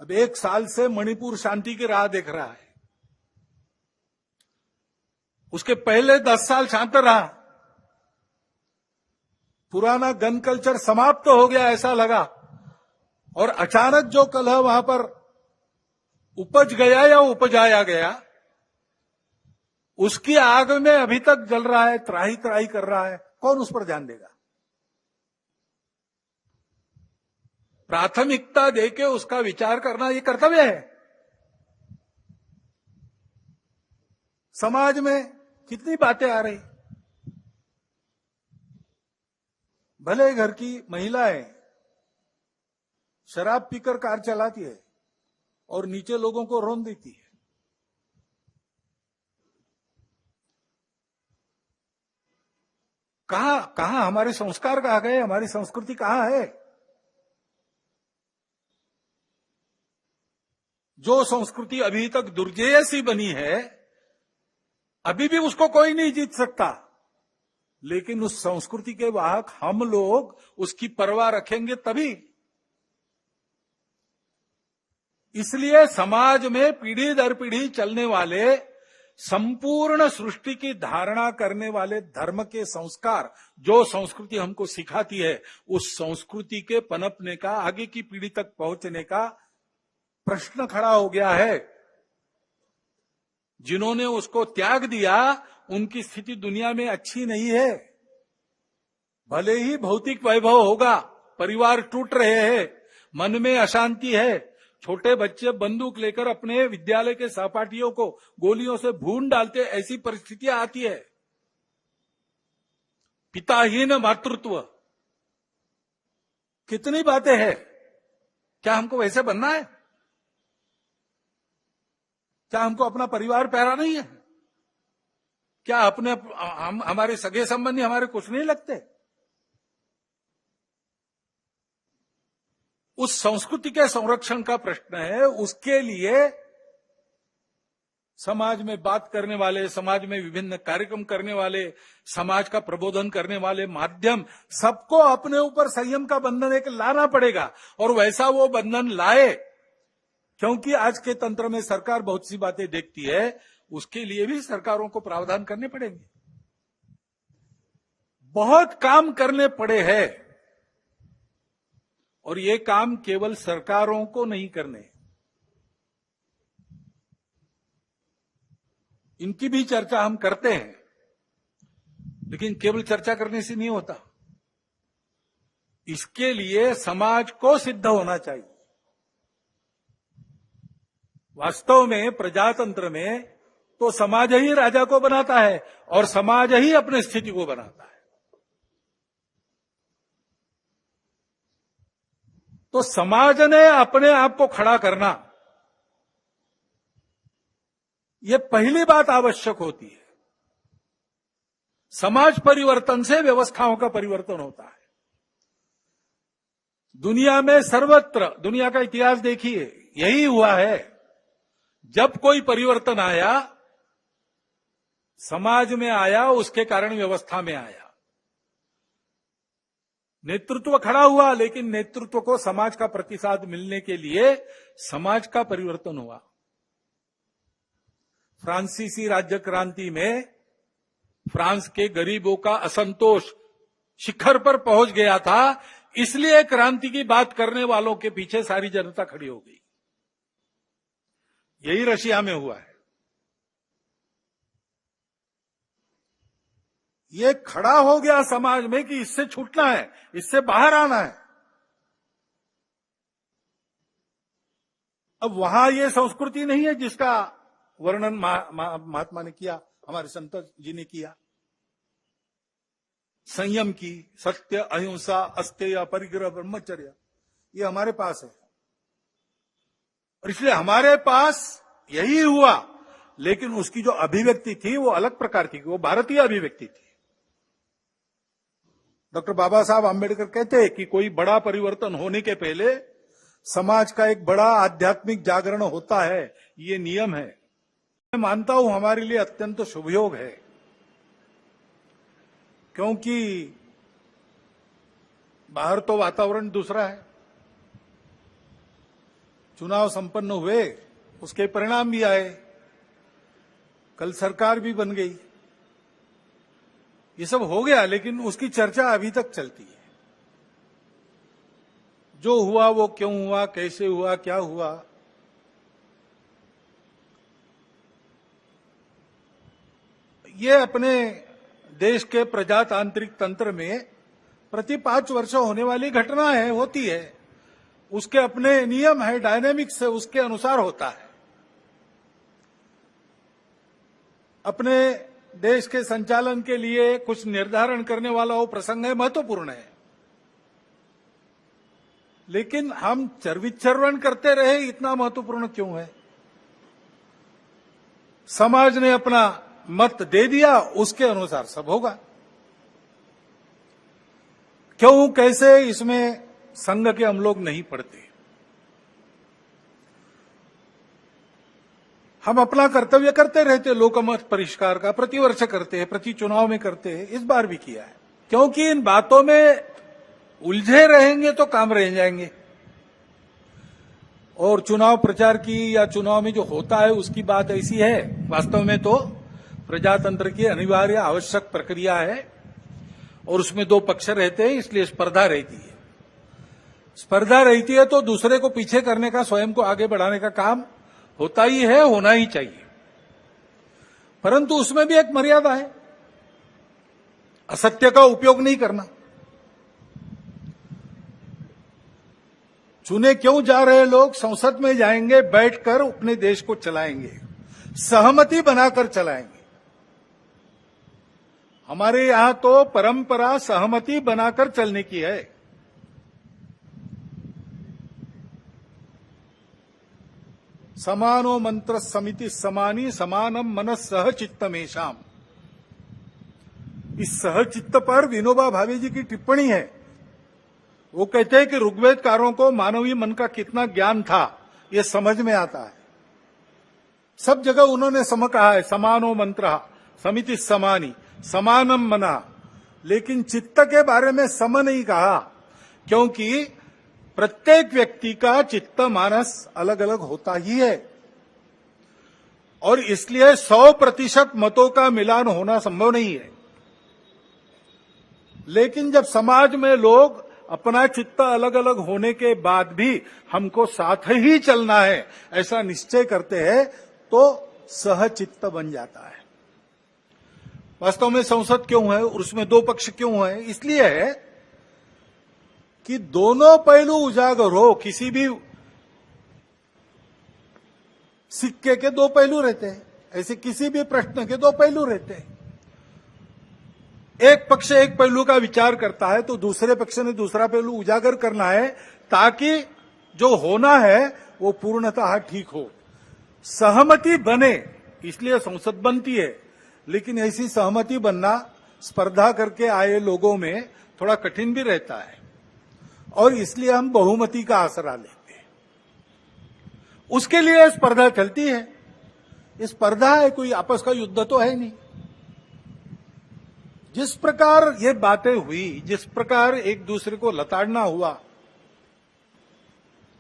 अब 1 साल से मणिपुर शांति की राह देख रहा है। उसके पहले 10 साल शांत रहा। पुराना गन कल्चर समाप्त तो हो गया ऐसा लगा, और अचानक जो कलह वहां पर उपज गया या उपजाया गया, उसकी आग में अभी तक जल रहा है, त्राही त्राही कर रहा है। कौन उस पर ध्यान देगा? प्राथमिकता देके उसका विचार करना ये कर्तव्य है। समाज में कितनी बातें आ रही, भले घर की महिलाएं शराब पीकर कार चलाती है और नीचे लोगों को रौंद देती है। कहां हमारे संस्कार कहां गए? हमारी संस्कृति कहां है? जो संस्कृति अभी तक दुर्जेय सी बनी है, अभी भी उसको कोई नहीं जीत सकता, लेकिन उस संस्कृति के वाहक हम लोग उसकी परवाह रखेंगे तभी। इसलिए समाज में पीढ़ी दर पीढ़ी चलने वाले, संपूर्ण सृष्टि की धारणा करने वाले धर्म के संस्कार, जो संस्कृति हमको सिखाती है, उस संस्कृति के पनपने का, आगे की पीढ़ी तक पहुंचने का प्रश्न खड़ा हो गया है। जिन्होंने उसको त्याग दिया, उनकी स्थिति दुनिया में अच्छी नहीं है। भले ही भौतिक वैभव होगा, परिवार टूट रहे हैं, मन में अशांति है, छोटे बच्चे बंदूक लेकर अपने विद्यालय के सहपाठियों को गोलियों से भून डालते, ऐसी परिस्थितियां आती है। पिताहीन मातृत्व, कितनी बातें हैं। क्या हमको वैसे बनना है? क्या हमको अपना परिवार प्यारा नहीं है? क्या हमारे सगे संबंधी हमारे कुछ नहीं लगते? उस संस्कृति के संरक्षण का प्रश्न है। उसके लिए समाज में बात करने वाले, समाज में विभिन्न कार्यक्रम करने वाले, समाज का प्रबोधन करने वाले माध्यम, सबको अपने ऊपर संयम का बंधन एक लाना पड़ेगा, और वैसा वो बंधन लाए। क्योंकि आज के तंत्र में सरकार बहुत सी बातें देखती है, उसके लिए भी सरकारों को प्रावधान करने पड़ेंगे। बहुत काम करने पड़े हैं, और ये काम केवल सरकारों को नहीं करने, इनकी भी चर्चा हम करते हैं, लेकिन केवल चर्चा करने से नहीं होता। इसके लिए समाज को सिद्ध होना चाहिए। वास्तव में प्रजातंत्र में तो समाज ही राजा को बनाता है, और समाज ही अपनी स्थिति को बनाता है। तो समाज ने अपने आप को खड़ा करना, यह पहली बात आवश्यक होती है। समाज परिवर्तन से व्यवस्थाओं का परिवर्तन होता है। दुनिया में सर्वत्र, दुनिया का इतिहास देखिए, यही हुआ है। जब कोई परिवर्तन आया, समाज में आया, उसके कारण व्यवस्था में आया। नेतृत्व खड़ा हुआ, लेकिन नेतृत्व को समाज का प्रतिसाद मिलने के लिए समाज का परिवर्तन हुआ। फ्रांसीसी राज्य क्रांति में फ्रांस के गरीबों का असंतोष शिखर पर पहुंच गया था, इसलिए क्रांति की बात करने वालों के पीछे सारी जनता खड़ी हो गई। यही रशिया में हुआ है। ये खड़ा हो गया समाज में कि इससे छूटना है, इससे बाहर आना है। अब वहां ये संस्कृति नहीं है जिसका वर्णन महात्मा ने किया, हमारे संत जी ने किया। संयम की, सत्य, अहिंसा, अस्तेय, परिग्रह, ब्रह्मचर्य, ये हमारे पास है। और इसलिए हमारे पास यही हुआ, लेकिन उसकी जो अभिव्यक्ति थी वो अलग प्रकार की, वो भारतीय अभिव्यक्ति थी। डॉक्टर बाबा साहब आंबेडकर कहते हैं कि कोई बड़ा परिवर्तन होने के पहले समाज का एक बड़ा आध्यात्मिक जागरण होता है, ये नियम है। मैं मानता हूं हमारे लिए अत्यंत शुभयोग है, क्योंकि बाहर तो वातावरण दूसरा है, चुनाव संपन्न हुए, उसके परिणाम भी आए, कल सरकार भी बन गई, ये सब हो गया, लेकिन उसकी चर्चा अभी तक चलती है। जो हुआ वो क्यों हुआ, कैसे हुआ, क्या हुआ, ये अपने देश के प्रजातांत्रिक तंत्र में प्रति 5 वर्ष होने वाली घटना है, होती है। उसके अपने नियम है, डायनेमिक्स है, उसके अनुसार होता है। अपने देश के संचालन के लिए कुछ निर्धारण करने वाला वो प्रसंग है, महत्वपूर्ण है। लेकिन हम चरविचरवन करते रहे, इतना महत्वपूर्ण क्यों है? समाज ने अपना मत दे दिया, उसके अनुसार सब होगा। क्यों, कैसे, इसमें संघ के हम लोग नहीं पढ़ते। हम अपना कर्तव्य करते रहते, लोकमत परिष्कार का प्रतिवर्ष करते हैं, प्रति चुनाव में करते हैं, इस बार भी किया है। क्योंकि इन बातों में उलझे रहेंगे तो काम रह जाएंगे। और चुनाव प्रचार की या चुनाव में जो होता है उसकी बात ऐसी है, वास्तव में तो प्रजातंत्र की अनिवार्य आवश्यक प्रक्रिया है और उसमें 2 पक्ष रहते हैं, इसलिए स्पर्धा रहती है। स्पर्धा रहती है तो दूसरे को पीछे करने का, स्वयं को आगे बढ़ाने का काम होता ही है, होना ही चाहिए। परंतु उसमें भी एक मर्यादा है, असत्य का उपयोग नहीं करना। चुने क्यों जा रहे लोग? संसद में जाएंगे, बैठकर अपने देश को चलाएंगे, सहमति बनाकर चलाएंगे। हमारे यहां तो परंपरा सहमति बनाकर चलने की है। समानो मंत्र समिति समानी समानम मनस सह चित्तमेशाम। इस सहचित्त पर विनोबा भावे जी की टिप्पणी है। वो कहते हैं कि ऋग्वेदकारों को मानवीय मन का कितना ज्ञान था ये समझ में आता है। सब जगह उन्होंने सम कहा है, समानो मंत्र समिति समानी समानम मना, लेकिन चित्त के बारे में सम नहीं कहा, क्योंकि प्रत्येक व्यक्ति का चित्त मानस अलग अलग होता ही है और इसलिए 100% मतों का मिलान होना संभव नहीं है। लेकिन जब समाज में लोग अपना चित्त अलग अलग होने के बाद भी हमको साथ ही चलना है ऐसा निश्चय करते हैं तो सहचित्त बन जाता है। वास्तव में संसद क्यों है और उसमें 2 पक्ष क्यों है? इसलिए है कि दोनों पहलू उजागर हो। किसी भी सिक्के के 2 पहलू रहते हैं, ऐसे किसी भी प्रश्न के 2 पहलू रहते हैं। एक पक्ष एक पहलू का विचार करता है तो दूसरे पक्ष ने दूसरा पहलू उजागर करना है ताकि जो होना है वो पूर्णतः ठीक हो, सहमति बने। इसलिए संसद बनती है, लेकिन ऐसी सहमति बनना स्पर्धा करके आए लोगों में थोड़ा कठिन भी रहता है और इसलिए हम बहुमति का आसरा लेते हैं। उसके लिए स्पर्धा चलती है। ये स्पर्धा है, कोई आपस का युद्ध तो है नहीं। जिस प्रकार ये बातें हुई, जिस प्रकार एक दूसरे को लताड़ना हुआ,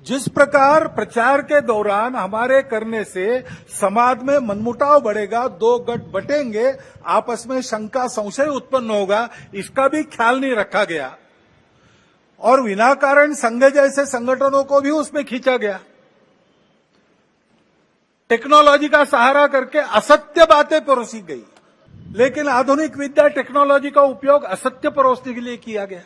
जिस प्रकार प्रचार के दौरान हमारे करने से समाज में मनमुटाव बढ़ेगा, 2 गठ बटेंगे, आपस में शंका संशय उत्पन्न होगा, इसका भी ख्याल नहीं रखा गया और विनाकारण संघ जैसे संगठनों को भी उसमें खींचा गया। टेक्नोलॉजी का सहारा करके असत्य बातें परोसी गई, लेकिन आधुनिक विद्या टेक्नोलॉजी का उपयोग असत्य परोसने के लिए किया गया।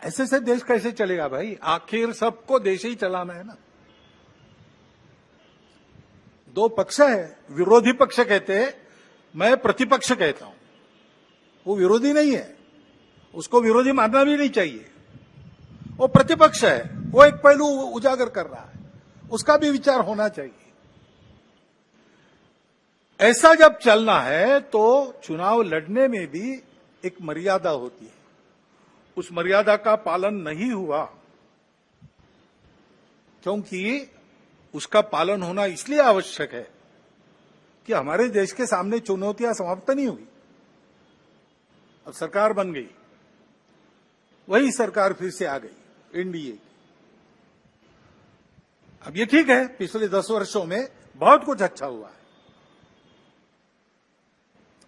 ऐसे से देश कैसे चलेगा भाई? आखिर सबको देश ही चलाना है ना। 2 पक्ष है, विरोधी पक्ष कहते हैं, मैं प्रतिपक्ष कहता हूं। वो विरोधी नहीं है, उसको विरोधी मानना भी नहीं चाहिए। वो प्रतिपक्ष है, वो एक पहलू उजागर कर रहा है, उसका भी विचार होना चाहिए। ऐसा जब चलना है तो चुनाव लड़ने में भी एक मर्यादा होती है। उस मर्यादा का पालन नहीं हुआ, क्योंकि उसका पालन होना इसलिए आवश्यक है कि हमारे देश के सामने चुनौतियां समाप्त नहीं हुई। अब सरकार बन गई, वही सरकार फिर से आ गई, एनडीए। अब ये ठीक है, पिछले 10 वर्षों में बहुत कुछ अच्छा हुआ है।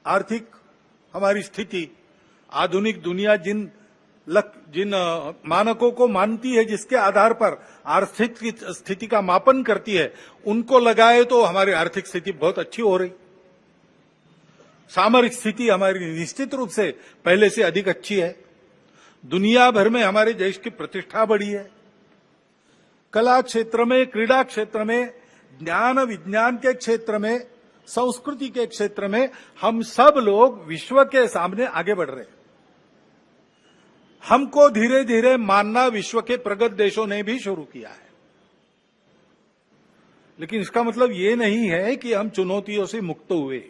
आर्थिक हमारी स्थिति, आधुनिक दुनिया जिन मानकों को मानती है, जिसके आधार पर आर्थिक स्थिति का मापन करती है, उनको लगाए तो हमारी आर्थिक स्थिति बहुत अच्छी हो रही। सामरिक स्थिति हमारी निश्चित रूप से पहले से अधिक अच्छी है। दुनिया भर में हमारे देश की प्रतिष्ठा बढ़ी है। कला क्षेत्र में, क्रीड़ा क्षेत्र में, ज्ञान विज्ञान के क्षेत्र में, संस्कृति के क्षेत्र में हम सब लोग विश्व के सामने आगे बढ़ रहे हैं। हमको धीरे धीरे मानना विश्व के प्रगत देशों ने भी शुरू किया है। लेकिन इसका मतलब ये नहीं है कि हम चुनौतियों से मुक्त हुए।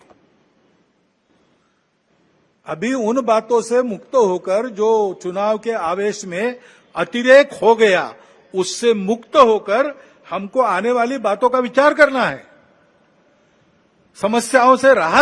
अभी उन बातों से मुक्त होकर जो चुनाव के आवेश में अतिरेक हो गया, उससे मुक्त होकर हमको आने वाली बातों का विचार करना है। समस्याओं से राहत